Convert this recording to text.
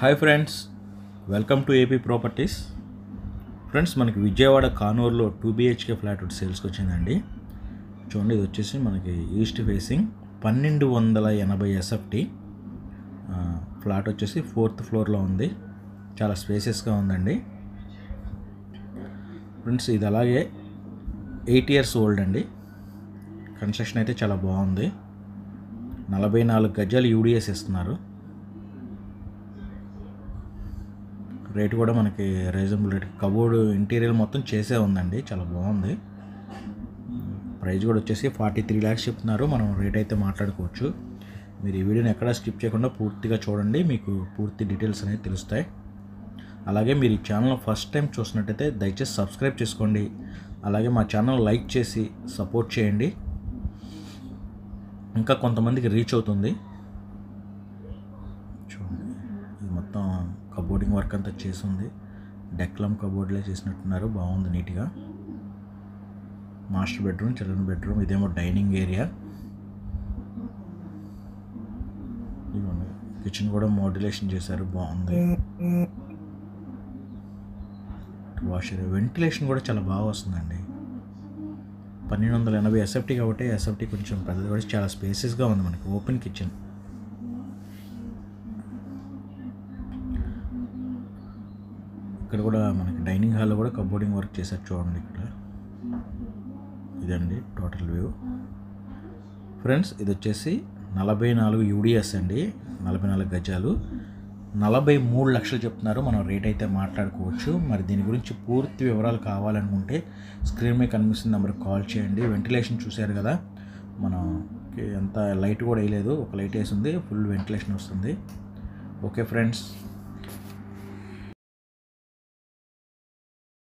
Hi friends, welcome to AP properties. Friends, మనకి Vijayawada కానూరులో 2 BHK flat ఒకటి సేల్స్కి వచ్చిందండి. చూడండి, ఇది వచ్చేసి మనకి ఈస్ట్ ఫేసింగ్ 1280 SFT ఫ్లాట్ వచ్చేసి 4th ఫ్లోర్లో ఉంది. చాలా స్పేసెస్గా ఉందండి. ఫ్రెండ్స్, ఇది అలాగే 8 years ఓల్డ్ అండి. కన్స్ట్రక్షన్ అయితే చాలా బాగుంది. 44 గజాలు UDS ఇస్తున్నారు. రేటు కూడా మనకి రీజనబుల్ రేట్. కబోర్డ్ ఇంటీరియర్ మొత్తం చేసే ఉందండి, చాలా బాగుంది. ప్రైస్ కూడా వచ్చేసి 43 lakhs చెప్తున్నారు. మనం రేట్ అయితే మాట్లాడుకోవచ్చు. మీరు ఈ వీడియోని ఎక్కడా స్కిప్ చేయకుండా పూర్తిగా చూడండి, మీకు పూర్తి డీటెయిల్స్ అనేవి తెలుస్తాయి. అలాగే మీరు ఈ ఛానల్ ఫస్ట్ టైం చూసినట్టయితే దయచేసి సబ్స్క్రైబ్ చేసుకోండి. అలాగే మా ఛానల్ లైక్ చేసి సపోర్ట్ చేయండి, ఇంకా కొంతమందికి రీచ్ అవుతుంది. చూడండి, ఇది మొత్తం కబోర్డింగ్ వర్క్ అంతా చేసి ఉంది. డెక్లమ్ కబోర్డ్లే చేసినట్టున్నారు, బాగుంది నీట్గా. మాస్టర్ బెడ్రూమ్, చిల్డ్రన్ బెడ్రూమ్, ఇదేమో డైనింగ్ ఏరియా. ఇదిగోండి, కిచెన్ కూడా మోడ్యులేషన్ చేశారు, బాగుంది. వాషర్, వెంటిలేషన్ కూడా చాలా బాగా వస్తుందండి. 1280 SFT కాబట్టి SFT కొంచెం పెద్దది కూడా చాలా స్పేసెస్గా ఉంది. మనకి ఓపెన్ కిచెన్. ఇక్కడ కూడా మనకి డైనింగ్ హాల్లో కూడా కబోర్డింగ్ వర్క్ చేశారు, చూడండి. ఇక్కడ ఇదండి టోటల్ వ్యూ. ఫ్రెండ్స్, ఇది వచ్చేసి 44 UDS అండి, 44 గజాలు, 43 లక్షలు చెప్తున్నారు. మనం రేట్ అయితే మాట్లాడుకోవచ్చు. మరి దీని గురించి పూర్తి వివరాలు కావాలనుకుంటే స్క్రీన్ మీద కనిపిస్తున్న నెంబర్కి కాల్ చేయండి. వెంటిలేషన్ చూశారు కదా, మనం ఎంత లైట్ కూడా వేయలేదు, ఒక లైట్ వేసింది, ఫుల్ వెంటిలేషన్ వస్తుంది. Okay friends.